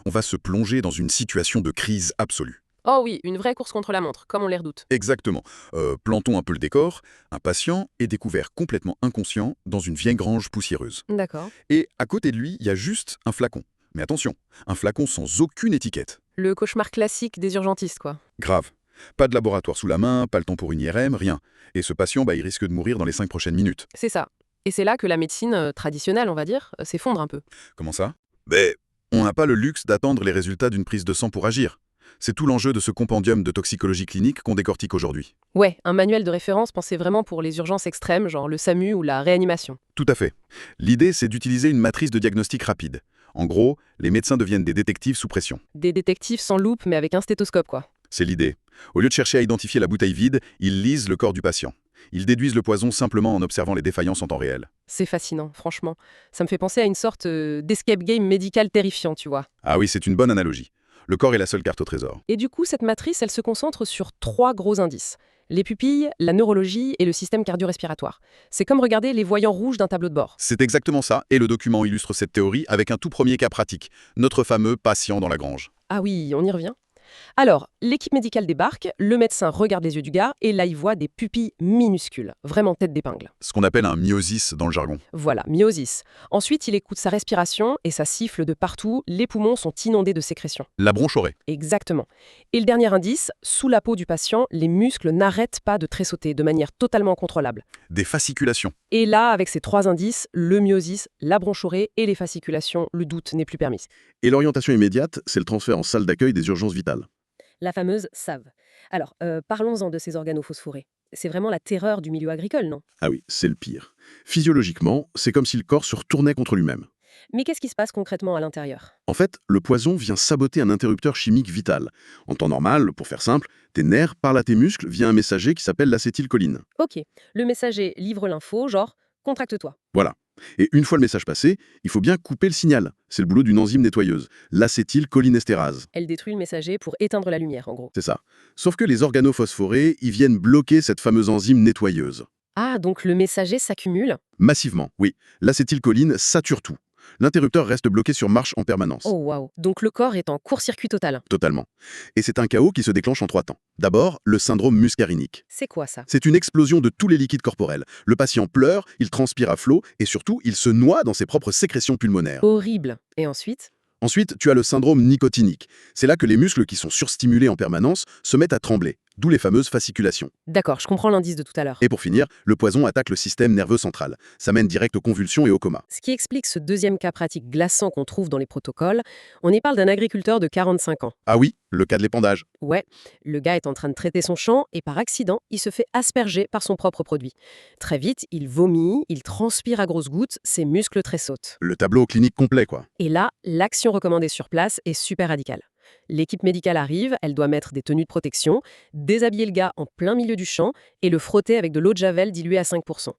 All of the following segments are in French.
on va se plonger dans une situation de crise absolue. Oh oui, une vraie course contre la montre, comme on les redoute. Exactement. Plantons un peu le décor. Un patient est découvert complètement inconscient dans une vieille grange poussiéreuse. D'accord. Et à côté de lui, il y a juste un flacon. Mais attention, un flacon sans aucune étiquette. Le cauchemar classique des urgentistes, quoi. Grave. Pas de laboratoire sous la main, pas le temps pour une IRM, rien. Et ce patient, il risque de mourir dans les 5 prochaines minutes. C'est ça. Et c'est là que la médecine traditionnelle, on va dire, s'effondre un peu. Comment ça? On n'a pas le luxe d'attendre les résultats d'une prise de sang pour agir. C'est tout l'enjeu de ce compendium de toxicologie clinique qu'on décortique aujourd'hui. Ouais, un manuel de référence pensé vraiment pour les urgences extrêmes, genre le SAMU ou la réanimation. Tout à fait. L'idée, c'est d'utiliser une matrice de diagnostic rapide. En gros, les médecins deviennent des détectives sous pression. Des détectives sans loupe, mais avec un stéthoscope, quoi. C'est l'idée. Au lieu de chercher à identifier la bouteille vide, ils lisent le corps du patient. Ils déduisent le poison simplement en observant les défaillances en temps réel. C'est fascinant, franchement. Ça me fait penser à une sorte d'escape game médical terrifiant, tu vois. Ah oui, c'est une bonne analogie. Le corps est la seule carte au trésor. Et du coup, cette matrice, elle se concentre sur 3 gros indices. Les pupilles, la neurologie et le système cardio-respiratoire. C'est comme regarder les voyants rouges d'un tableau de bord. C'est exactement ça, et le document illustre cette théorie avec un tout premier cas pratique, notre fameux patient dans la grange. Ah oui, on y revient. Alors, l'équipe médicale débarque, le médecin regarde les yeux du gars, et là, il voit des pupilles minuscules, vraiment tête d'épingle. Ce qu'on appelle un myosis dans le jargon. Voilà, myosis. Ensuite, il écoute sa respiration, et ça siffle de partout, les poumons sont inondés de sécrétions. La bronchorée. Exactement. Et le dernier indice, sous la peau du patient, les muscles n'arrêtent pas de tressauter de manière totalement contrôlable. Des fasciculations. Et là, avec ces 3 indices, le myosis, la bronchorée et les fasciculations, le doute n'est plus permis. Et l'orientation immédiate, c'est le transfert en salle d'accueil des urgences vitales. La fameuse SAV. Alors, parlons-en de ces organophosphorés. C'est vraiment la terreur du milieu agricole, non? Ah oui, c'est le pire. Physiologiquement, c'est comme si le corps se retournait contre lui-même. Mais qu'est-ce qui se passe concrètement à l'intérieur? En fait, le poison vient saboter un interrupteur chimique vital. En temps normal, pour faire simple, tes nerfs parlent à tes muscles via un messager qui s'appelle l'acétylcholine. Ok, le messager livre l'info, genre « contracte-toi Voilà. Et une fois le message passé, il faut bien couper le signal. C'est le boulot d'une enzyme nettoyeuse, l'acétylcholinéstérase. ». Elle détruit le messager pour éteindre la lumière, en gros. C'est ça. Sauf que les organophosphorés, ils viennent bloquer cette fameuse enzyme nettoyeuse. Ah, donc le messager s'accumule? Massivement, oui. L'acétylcholine sature tout. L'interrupteur reste bloqué sur marche en permanence. Oh waouh. Donc le corps est en court-circuit total. Totalement. Et c'est un chaos qui se déclenche en 3 temps. D'abord, le syndrome muscarinique. C'est quoi ça? C'est une explosion de tous les liquides corporels. Le patient pleure, il transpire à flot, et surtout, il se noie dans ses propres sécrétions pulmonaires. Horrible. Et ensuite? Ensuite, tu as le syndrome nicotinique. C'est là que les muscles qui sont surstimulés en permanence se mettent à trembler, d'où les fameuses fasciculations. D'accord, je comprends l'indice de tout à l'heure. Et pour finir, le poison attaque le système nerveux central. Ça mène direct aux convulsions et au coma. Ce qui explique ce deuxième cas pratique glaçant qu'on trouve dans les protocoles, on y parle d'un agriculteur de 45 ans. Ah oui, le cas de l'épandage. Ouais, le gars est en train de traiter son champ et par accident, il se fait asperger par son propre produit. Très vite, il vomit, il transpire à grosses gouttes, ses muscles tressautent. Le tableau clinique complet, quoi. Et là, l'action recommandée sur place est super radicale. L'équipe médicale arrive, elle doit mettre des tenues de protection, déshabiller le gars en plein milieu du champ et le frotter avec de l'eau de javel diluée à 5%.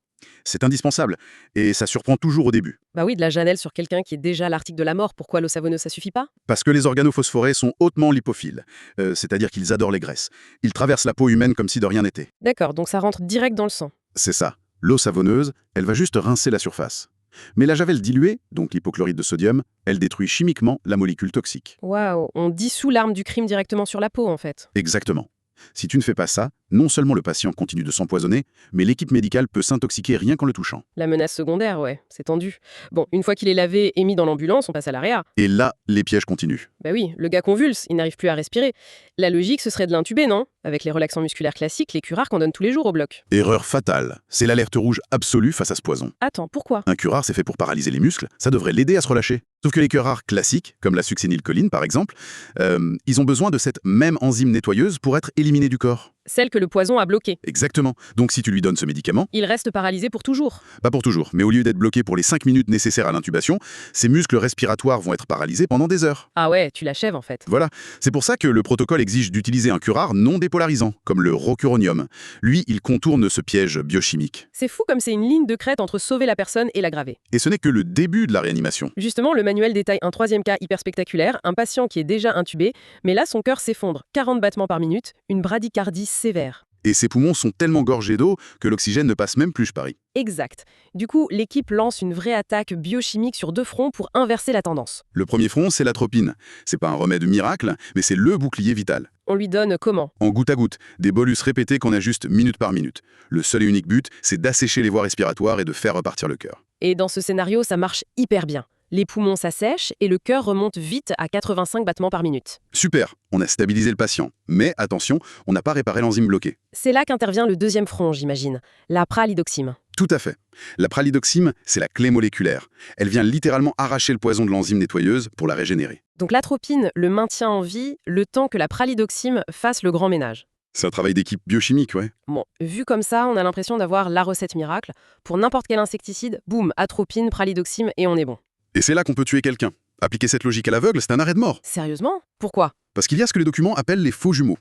C'est indispensable. Et ça surprend toujours au début. Bah oui, de la Janelle sur quelqu'un qui est déjà à l'article de la mort, pourquoi l'eau savonneuse ça suffit pas? Parce que les organophosphorés sont hautement lipophiles. C'est-à-dire qu'ils adorent les graisses. Ils traversent la peau humaine comme si de rien n'était. D'accord, donc ça rentre direct dans le sang. C'est ça. L'eau savonneuse, elle va juste rincer la surface. Mais la javel diluée, donc l'hypochlorite de sodium, elle détruit chimiquement la molécule toxique. Waouh, on dissout l'arme du crime directement sur la peau en fait. Exactement. Si tu ne fais pas ça, non seulement le patient continue de s'empoisonner, mais l'équipe médicale peut s'intoxiquer rien qu'en le touchant. La menace secondaire, ouais, c'est tendu. Bon, une fois qu'il est lavé et mis dans l'ambulance, on passe à la réa. Et là, les pièges continuent. Bah oui, le gars convulse, il n'arrive plus à respirer. La logique, ce serait de l'intuber, non? Avec les relaxants musculaires classiques, les curares qu'on donne tous les jours au bloc. Erreur fatale. C'est l'alerte rouge absolue face à ce poison. Attends, pourquoi? Un curare, c'est fait pour paralyser les muscles, ça devrait l'aider à se relâcher. Sauf que les curares classiques, comme la succinylcholine par exemple, ils ont besoin de cette même enzyme nettoyeuse pour être éliminés du corps. Celle que le poison a bloquée. Exactement. Donc si tu lui donnes ce médicament, Il reste paralysé pour toujours. pas pour toujours, mais au lieu d'être bloqué pour les 5 minutes nécessaires à l'intubation, ses muscles respiratoires vont être paralysés pendant des heures. Ah ouais, tu l'achèves en fait. Voilà, c'est pour ça que le protocole exige d'utiliser un curare non dépolarisant, comme le rocuronium. Lui, il contourne ce piège biochimique. C'est fou comme c'est une ligne de crête entre sauver la personne et l'aggraver. Et ce n'est que le début de la réanimation. Justement, le manuel détaille un 3e cas hyper spectaculaire, un patient qui est déjà intubé, mais là son cœur s'effondre, 40 battements par minute, une bradycardie sévère. Et ses poumons sont tellement gorgés d'eau que l'oxygène ne passe même plus, je parie. Exact. Du coup, l'équipe lance une vraie attaque biochimique sur 2 fronts pour inverser la tendance. Le premier front, c'est l'atropine. C'est pas un remède miracle, mais c'est le bouclier vital. On lui donne comment? En goutte à goutte, des bolus répétés qu'on ajuste minute par minute. Le seul et unique but, c'est d'assécher les voies respiratoires et de faire repartir le cœur. Et dans ce scénario, ça marche hyper bien. Les poumons s'assèchent et le cœur remonte vite à 85 battements par minute. Super, on a stabilisé le patient. Mais attention, on n'a pas réparé l'enzyme bloquée. C'est là qu'intervient le deuxième front, j'imagine, la pralidoxime. Tout à fait. La pralidoxime, c'est la clé moléculaire. Elle vient littéralement arracher le poison de l'enzyme nettoyeuse pour la régénérer. Donc l'atropine le maintient en vie le temps que la pralidoxime fasse le grand ménage. C'est un travail d'équipe biochimique, ouais. Bon, vu comme ça, on a l'impression d'avoir la recette miracle. Pour n'importe quel insecticide, boum, atropine, pralidoxime et on est bon. Et c'est là qu'on peut tuer quelqu'un. Appliquer cette logique à l'aveugle, c'est un arrêt de mort. Sérieusement? Pourquoi? Parce qu'il y a ce que les documents appellent les faux jumeaux.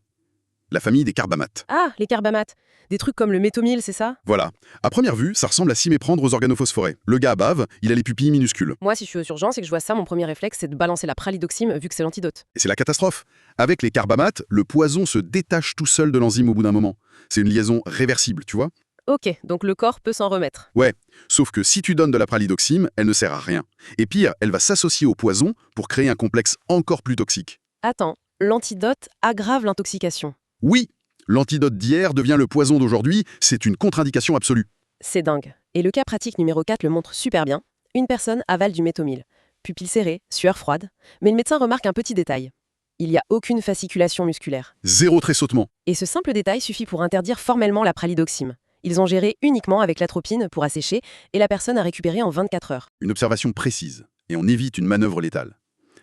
La famille des carbamates. Ah, les carbamates. Des trucs comme le méthomyl, c'est ça? Voilà. À première vue, ça ressemble à s'y méprendre aux organophosphorés. Le gars bave, il a les pupilles minuscules. Moi, si je suis aux urgences et que je vois ça, mon premier réflexe, c'est de balancer la pralidoxime vu que c'est l'antidote. Et c'est la catastrophe. Avec les carbamates, le poison se détache tout seul de l'enzyme au bout d'un moment. C'est une liaison réversible, tu vois. Ok, donc le corps peut s'en remettre. Ouais, sauf que si tu donnes de la pralidoxime, elle ne sert à rien. Et pire, elle va s'associer au poison pour créer un complexe encore plus toxique. Attends, l'antidote aggrave l'intoxication. Oui, l'antidote d'hier devient le poison d'aujourd'hui, c'est une contre-indication absolue. C'est dingue. Et le cas pratique numéro 4 le montre super bien. Une personne avale du méthomyl. Pupille serrée, sueur froide. Mais le médecin remarque un petit détail. Il n'y a aucune fasciculation musculaire. Zéro tressautement. Et ce simple détail suffit pour interdire formellement la pralidoxime. Ils ont géré uniquement avec l'atropine pour assécher et la personne a récupéré en 24 heures. Une observation précise, et on évite une manœuvre létale.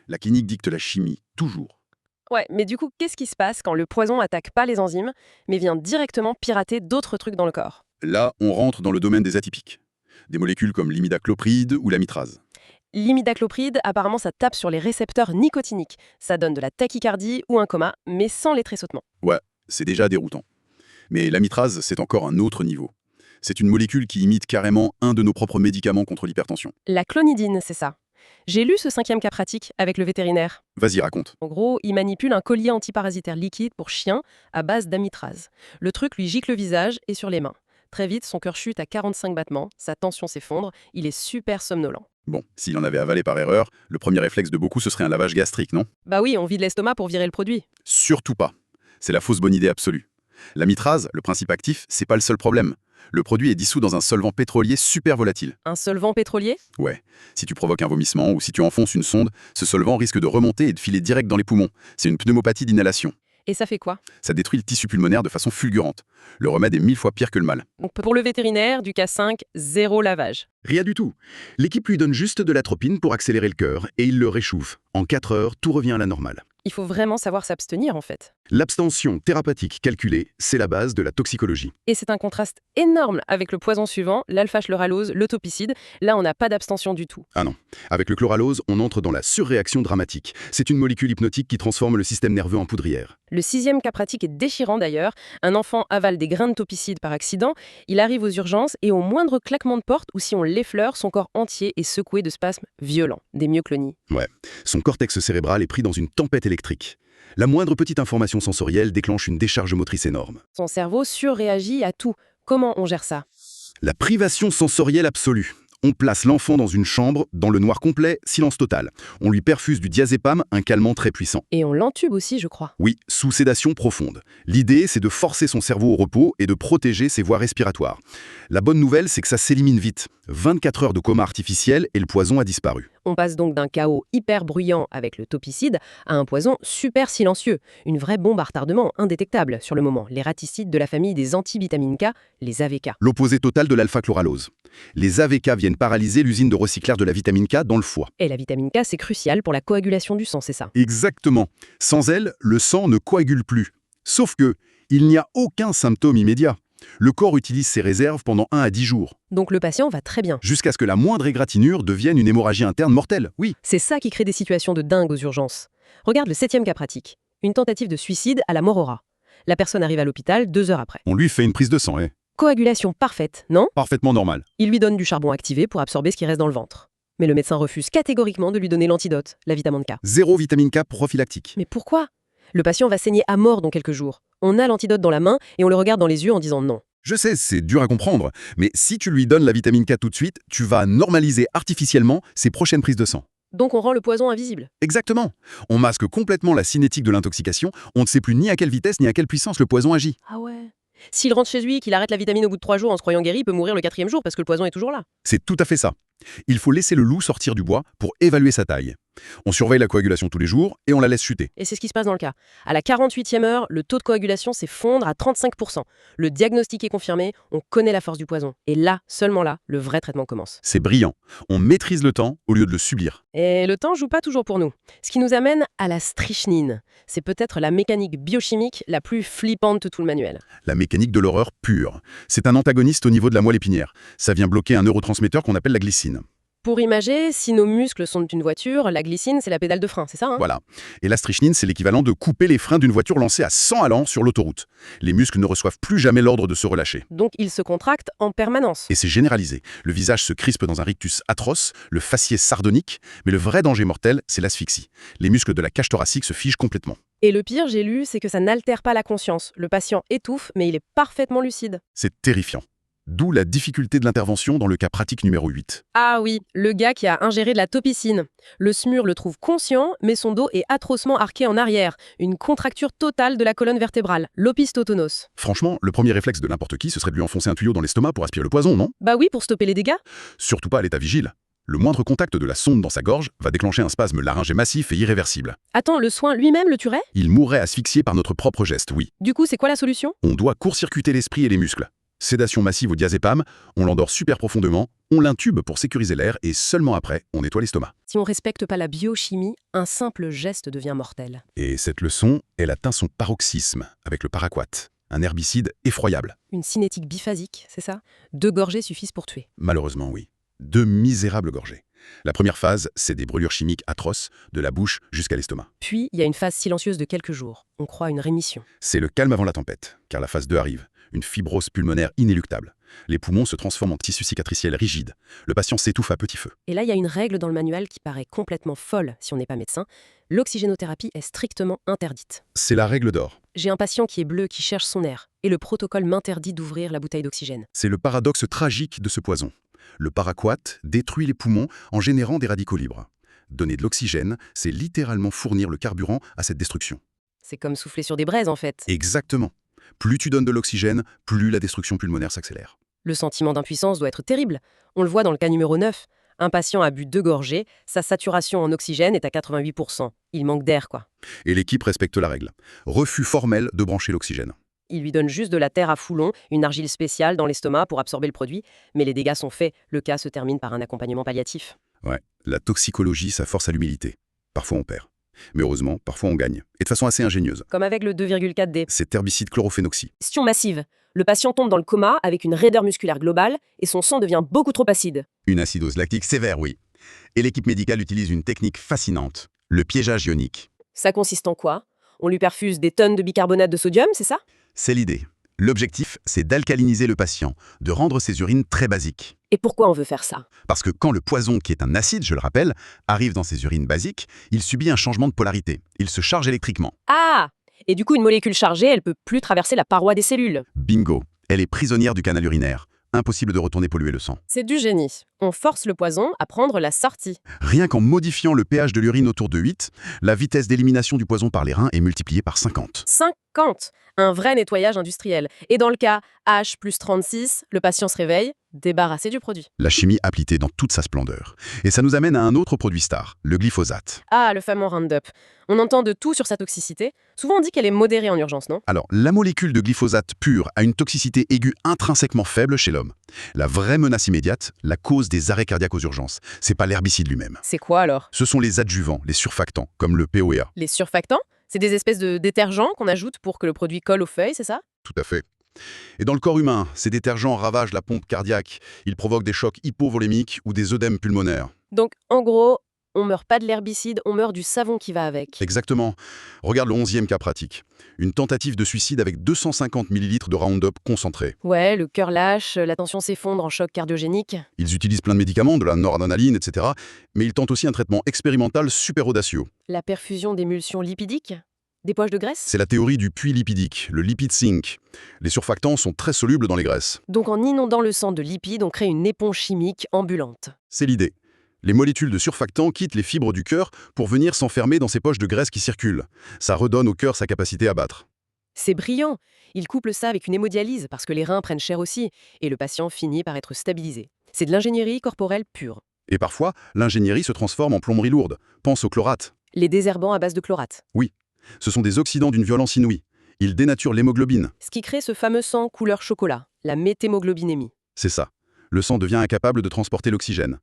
La clinique dicte la chimie, toujours. Ouais, mais du coup, qu'est-ce qui se passe quand le poison attaque pas les enzymes, mais vient directement pirater d'autres trucs dans le corps? Là, on rentre dans le domaine des atypiques. Des molécules comme l'imidaclopride ou l'amitrase. L'imidaclopride, apparemment, ça tape sur les récepteurs nicotiniques. Ça donne de la tachycardie ou un coma, mais sans les tressautements. Ouais, c'est déjà déroutant. Mais l'amitrase, c'est encore un autre niveau. C'est une molécule qui imite carrément un de nos propres médicaments contre l'hypertension. La clonidine, c'est ça. J'ai lu ce 5e cas pratique avec le vétérinaire. Vas-y, raconte. En gros, il manipule un collier antiparasitaire liquide pour chien à base d'amitrase. Le truc lui gicle le visage et sur les mains. Très vite, son cœur chute à 45 battements, sa tension s'effondre, il est super somnolent. Bon, s'il en avait avalé par erreur, le premier réflexe de beaucoup, ce serait un lavage gastrique, non? Bah oui, on vide l'estomac pour virer le produit. Surtout pas. C'est la fausse bonne idée absolue. L'amitrase, le principe actif, c'est pas le seul problème. Le produit est dissous dans un solvant pétrolier super volatile. Un solvant pétrolier? Ouais. Si tu provoques un vomissement ou si tu enfonces une sonde, ce solvant risque de remonter et de filer direct dans les poumons. C'est une pneumopathie d'inhalation. Et ça fait quoi? Ça détruit le tissu pulmonaire de façon fulgurante. Le remède est 1000 fois pire que le mal. Donc pour le vétérinaire, du cas 5, zéro lavage. Rien du tout. L'équipe lui donne juste de l'atropine pour accélérer le cœur et il le réchauffe. En 4 heures, tout revient à la normale. Il faut vraiment savoir s'abstenir en fait. L'abstention thérapeutique calculée, c'est la base de la toxicologie. Et c'est un contraste énorme avec le poison suivant, l'alpha-chloralose, le topicide. Là, on n'a pas d'abstention du tout. Ah non. Avec le chloralose, on entre dans la surréaction dramatique. C'est une molécule hypnotique qui transforme le système nerveux en poudrière. Le 6e cas pratique est déchirant d'ailleurs. Un enfant avale des grains de topicide par accident, il arrive aux urgences et au moindre claquement de porte ou si on l'effleure, son corps entier est secoué de spasmes violents, des myoclonies. Ouais. Son cortex cérébral est pris dans une tempête électrique. La moindre petite information sensorielle déclenche une décharge motrice énorme. Son cerveau surréagit à tout. Comment on gère ça? La privation sensorielle absolue. On place l'enfant dans une chambre, dans le noir complet, silence total. On lui perfuse du diazépam, un calmant très puissant. Et on l'entube aussi, je crois. Oui, sous sédation profonde. L'idée, c'est de forcer son cerveau au repos et de protéger ses voies respiratoires. La bonne nouvelle, c'est que ça s'élimine vite. 24 heures de coma artificiel et le poison a disparu. On passe donc d'un chaos hyper bruyant avec le topicide à un poison super silencieux. Une vraie bombe à retardement indétectable sur le moment. Les raticides de la famille des antivitamines K, les AVK. L'opposé total de l'alpha-chloralose. Les AVK viennent paralyser l'usine de recyclage de la vitamine K dans le foie. Et la vitamine K, c'est crucial pour la coagulation du sang, c'est ça? Exactement. Sans elle, le sang ne coagule plus. Sauf que, il n'y a aucun symptôme immédiat. Le corps utilise ses réserves pendant 1 à 10 jours. Donc le patient va très bien. Jusqu'à ce que la moindre égratignure devienne une hémorragie interne mortelle, oui. C'est ça qui crée des situations de dingue aux urgences. Regarde le 7e cas pratique. Une tentative de suicide à la Morora. La personne arrive à l'hôpital 2 heures après. On lui fait une prise de sang, Coagulation parfaite, non? Parfaitement normal. Il lui donne du charbon activé pour absorber ce qui reste dans le ventre. Mais le médecin refuse catégoriquement de lui donner l'antidote, la vitamine K. 0 vitamine K prophylactique. Mais pourquoi? Le patient va saigner à mort dans quelques jours. On a l'antidote dans la main et on le regarde dans les yeux en disant non. Je sais, c'est dur à comprendre, mais si tu lui donnes la vitamine K tout de suite, tu vas normaliser artificiellement ses prochaines prises de sang. Donc on rend le poison invisible. Exactement. On masque complètement la cinétique de l'intoxication, on ne sait plus ni à quelle vitesse ni à quelle puissance le poison agit. Ah ouais. S'il rentre chez lui, qu'il arrête la vitamine au bout de 3 jours en se croyant guéri, il peut mourir le 4e jour parce que le poison est toujours là. C'est tout à fait ça. Il faut laisser le loup sortir du bois pour évaluer sa taille. On surveille la coagulation tous les jours et on la laisse chuter. Et c'est ce qui se passe dans le cas. À la 48e heure, le taux de coagulation s'effondre à 35%. Le diagnostic est confirmé, on connaît la force du poison. Et là, seulement là, le vrai traitement commence. C'est brillant. On maîtrise le temps au lieu de le subir. Et le temps joue pas toujours pour nous. Ce qui nous amène à la strychnine. C'est peut-être la mécanique biochimique la plus flippante de tout le manuel. La mécanique de l'horreur pure. C'est un antagoniste au niveau de la moelle épinière. Ça vient bloquer un neurotransmetteur qu'on appelle la glycine. Pour imager, si nos muscles sont une voiture, la glycine, c'est la pédale de frein, c'est ça, hein? Voilà. Et la strychnine, c'est l'équivalent de couper les freins d'une voiture lancée à 100 à l'an sur l'autoroute. Les muscles ne reçoivent plus jamais l'ordre de se relâcher. Donc ils se contractent en permanence. Et c'est généralisé. Le visage se crispe dans un rictus atroce, le faciès sardonique, mais le vrai danger mortel, c'est l'asphyxie. Les muscles de la cage thoracique se figent complètement. Et le pire, j'ai lu, c'est que ça n'altère pas la conscience. Le patient étouffe, mais il est parfaitement lucide. C'est terrifiant. D'où la difficulté de l'intervention dans le cas pratique numéro 8. Ah oui, le gars qui a ingéré de la topicine. Le SMUR le trouve conscient, mais son dos est atrocement arqué en arrière. Une contracture totale de la colonne vertébrale, l'opistotonos. Franchement, le premier réflexe de n'importe qui, ce serait de lui enfoncer un tuyau dans l'estomac pour aspirer le poison, non? Bah oui, pour stopper les dégâts. Surtout pas à l'état vigile. Le moindre contact de la sonde dans sa gorge va déclencher un spasme laryngé massif et irréversible. Attends, le soin lui-même le tuerait? Il mourrait asphyxié par notre propre geste, oui. Du coup, c'est quoi la solution? On doit court-circuiter l'esprit et les muscles. Sédation massive au diazépam, on l'endort super profondément, on l'intube pour sécuriser l'air et seulement après, on nettoie l'estomac. Si on respecte pas la biochimie, un simple geste devient mortel. Et cette leçon, elle atteint son paroxysme avec le paraquat, un herbicide effroyable. Une cinétique biphasique, c'est ça? 2 gorgées suffisent pour tuer. Malheureusement, oui. 2 misérables gorgées. La première phase, c'est des brûlures chimiques atroces, de la bouche jusqu'à l'estomac. Puis, il y a une phase silencieuse de quelques jours. On croit à une rémission. C'est le calme avant la tempête, car la phase 2 arrive. Une fibrose pulmonaire inéluctable. Les poumons se transforment en tissu cicatriciel rigide. Le patient s'étouffe à petit feu. Et là, il y a une règle dans le manuel qui paraît complètement folle si on n'est pas médecin. L'oxygénothérapie est strictement interdite. C'est la règle d'or. J'ai un patient qui est bleu, qui cherche son air. Et le protocole m'interdit d'ouvrir la bouteille d'oxygène. C'est le paradoxe tragique de ce poison. Le paraquat détruit les poumons en générant des radicaux libres. Donner de l'oxygène, c'est littéralement fournir le carburant à cette destruction. C'est comme souffler sur des braises, en fait. Exactement. Plus tu donnes de l'oxygène, plus la destruction pulmonaire s'accélère. Le sentiment d'impuissance doit être terrible. On le voit dans le cas numéro 9. Un patient a bu 2 gorgées, sa saturation en oxygène est à 88%. Il manque d'air, quoi. Et l'équipe respecte la règle. Refus formel de brancher l'oxygène. Il lui donne juste de la terre à foulon, une argile spéciale dans l'estomac pour absorber le produit, mais les dégâts sont faits. Le cas se termine par un accompagnement palliatif. Ouais, la toxicologie, ça force à l'humilité. Parfois on perd. Mais heureusement, parfois on gagne. Et de façon assez ingénieuse. Comme avec le 2,4D. C'est herbicide chlorophénoxy. Question massive. Le patient tombe dans le coma avec une raideur musculaire globale et son sang devient beaucoup trop acide. Une acidose lactique sévère, oui. Et l'équipe médicale utilise une technique fascinante, le piégeage ionique. Ça consiste en quoi? On lui perfuse des tonnes de bicarbonate de sodium, c'est ça? C'est l'idée. L'objectif, c'est d'alcaliniser le patient, de rendre ses urines très basiques. Et pourquoi on veut faire ça? Parce que quand le poison, qui est un acide, je le rappelle, arrive dans ses urines basiques, il subit un changement de polarité. Il se charge électriquement. Ah! Et du coup, une molécule chargée, elle peut plus traverser la paroi des cellules. Bingo. Elle est prisonnière du canal urinaire. Impossible de retourner polluer le sang. C'est du génie. On force le poison à prendre la sortie. Rien qu'en modifiant le pH de l'urine autour de 8, la vitesse d'élimination du poison par les reins est multipliée par 50. 50! Un vrai nettoyage industriel. Et dans le cas H plus 36, le patient se réveille, débarrassé du produit. La chimie appliquée dans toute sa splendeur. Et ça nous amène à un autre produit star, le glyphosate. Ah, le fameux Roundup. On entend de tout sur sa toxicité. Souvent on dit qu'elle est modérée en urgence, non? Alors, la molécule de glyphosate pure a une toxicité aiguë intrinsèquement faible chez l'homme. La vraie menace immédiate, la cause des arrêts cardiaques aux urgences, c'est pas l'herbicide lui-même. C'est quoi alors? Ce sont les adjuvants, les surfactants, comme le POEA. Les surfactants? C'est des espèces de détergents qu'on ajoute pour que le produit colle aux feuilles, c'est ça? Tout à fait. Et dans le corps humain, ces détergents ravagent la pompe cardiaque. Ils provoquent des chocs hypovolémiques ou des œdèmes pulmonaires. Donc, en gros, on meurt pas de l'herbicide, on meurt du savon qui va avec. Exactement. Regarde le 11e cas pratique. Une tentative de suicide avec 250 ml de Roundup concentré. Ouais, le cœur lâche, la tension s'effondre en choc cardiogénique. Ils utilisent plein de médicaments, de la noradrénaline, etc. Mais ils tentent aussi un traitement expérimental super audacieux. La perfusion d'émulsions lipidiques? Des poches de graisse? C'est la théorie du puits lipidique, le lipid sink. Les surfactants sont très solubles dans les graisses. Donc en inondant le sang de lipides, on crée une éponge chimique ambulante. C'est l'idée. Les molécules de surfactants quittent les fibres du cœur pour venir s'enfermer dans ces poches de graisse qui circulent. Ça redonne au cœur sa capacité à battre. C'est brillant. Il couple ça avec une hémodialyse parce que les reins prennent cher aussi, et le patient finit par être stabilisé. C'est de l'ingénierie corporelle pure. Et parfois, l'ingénierie se transforme en plomberie lourde. Pense au chlorate. Les désherbants à base de chlorate. Ce sont des oxydants d'une violence inouïe. Ils dénaturent l'hémoglobine. Ce qui crée ce fameux sang couleur chocolat, la méthémoglobinémie. C'est ça. Le sang devient incapable de transporter l'oxygène.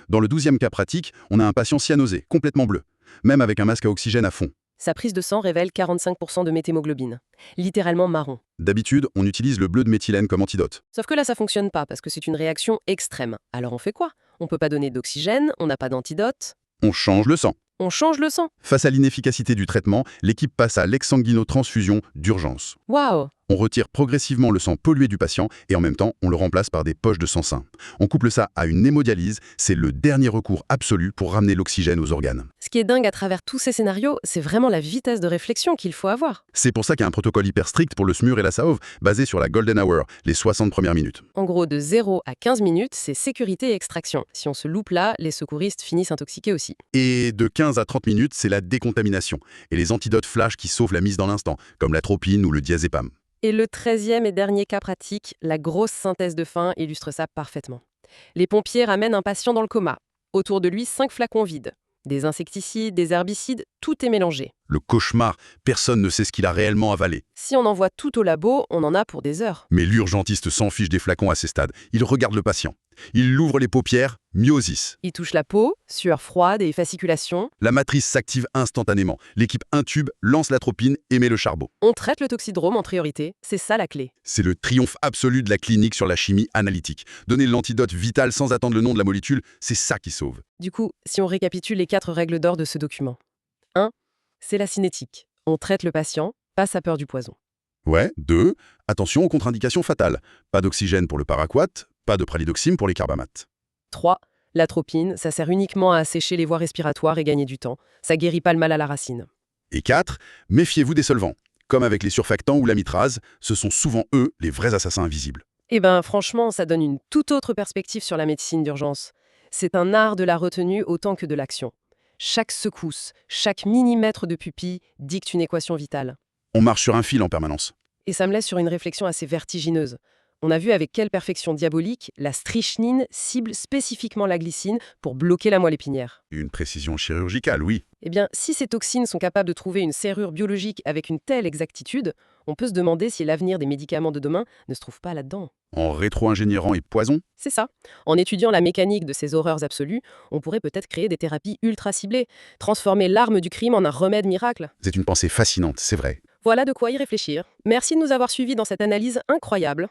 Dans le 12e cas pratique, on a un patient cyanosé, complètement bleu, même avec un masque à oxygène à fond. Sa prise de sang révèle 45% de méthémoglobine. Littéralement marron. D'habitude, on utilise le bleu de méthylène comme antidote. Sauf que là, ça fonctionne pas parce que c'est une réaction extrême. Alors on fait quoi? On peut pas donner d'oxygène, on n'a pas d'antidote. On change le sang. On change le sang. Face à l'inefficacité du traitement, l'équipe passe à l'exsanguinotransfusion d'urgence. Waouh! On retire progressivement le sang pollué du patient et en même temps, on le remplace par des poches de sang sain. On couple ça à une hémodialyse, c'est le dernier recours absolu pour ramener l'oxygène aux organes. Ce qui est dingue à travers tous ces scénarios, c'est vraiment la vitesse de réflexion qu'il faut avoir. C'est pour ça qu'il y a un protocole hyper strict pour le SMUR et la SAOV, basé sur la Golden Hour, les 60 premières minutes. En gros, de 0 à 15 minutes, c'est sécurité et extraction. Si on se loupe là, les secouristes finissent intoxiqués aussi. Et de 15 à 30 minutes, c'est la décontamination et les antidotes flash qui sauvent la mise dans l'instant, comme l'atropine ou le diazépam. Et le 13e et dernier cas pratique, la grosse synthèse de fin, illustre ça parfaitement. Les pompiers ramènent un patient dans le coma. Autour de lui, 5 flacons vides. Des insecticides, des herbicides, tout est mélangé. Le cauchemar, personne ne sait ce qu'il a réellement avalé. Si on envoie tout au labo, on en a pour des heures. Mais l'urgentiste s'en fiche des flacons à ces stades. Il regarde le patient. Il ouvre les paupières, myosis. Il touche la peau, sueur froide et fasciculation. La matrice s'active instantanément. L'équipe intube, lance l'atropine et met le charbot. On traite le toxidrome en priorité, c'est ça la clé. C'est le triomphe absolu de la clinique sur la chimie analytique. Donner l'antidote vital sans attendre le nom de la molécule, c'est ça qui sauve. Du coup, si on récapitule les 4 règles d'or de ce document. 1. C'est la cinétique. On traite le patient, pas sa peur du poison. Ouais. 2. Attention aux contre-indications fatales. Pas d'oxygène pour le paraquat, pas de pralidoxime pour les carbamates. 3. L'atropine, ça sert uniquement à assécher les voies respiratoires et gagner du temps. Ça guérit pas le mal à la racine. Et 4. Méfiez-vous des solvants. Comme avec les surfactants ou l'amitrase, ce sont souvent eux les vrais assassins invisibles. Eh ben, franchement, ça donne une toute autre perspective sur la médecine d'urgence. C'est un art de la retenue autant que de l'action. Chaque secousse, chaque millimètre de pupille dicte une équation vitale. On marche sur un fil en permanence. Et ça me laisse sur une réflexion assez vertigineuse. On a vu avec quelle perfection diabolique la strychnine cible spécifiquement la glycine pour bloquer la moelle épinière. Une précision chirurgicale, oui. Eh bien, si ces toxines sont capables de trouver une serrure biologique avec une telle exactitude, on peut se demander si l'avenir des médicaments de demain ne se trouve pas là-dedans. En rétro-ingénierant et poison, C'est ça. En étudiant la mécanique de ces horreurs absolues, on pourrait peut-être créer des thérapies ultra ciblées, transformer l'arme du crime en un remède miracle. c'est une pensée fascinante, c'est vrai. Voilà de quoi y réfléchir. Merci de nous avoir suivis dans cette analyse incroyable.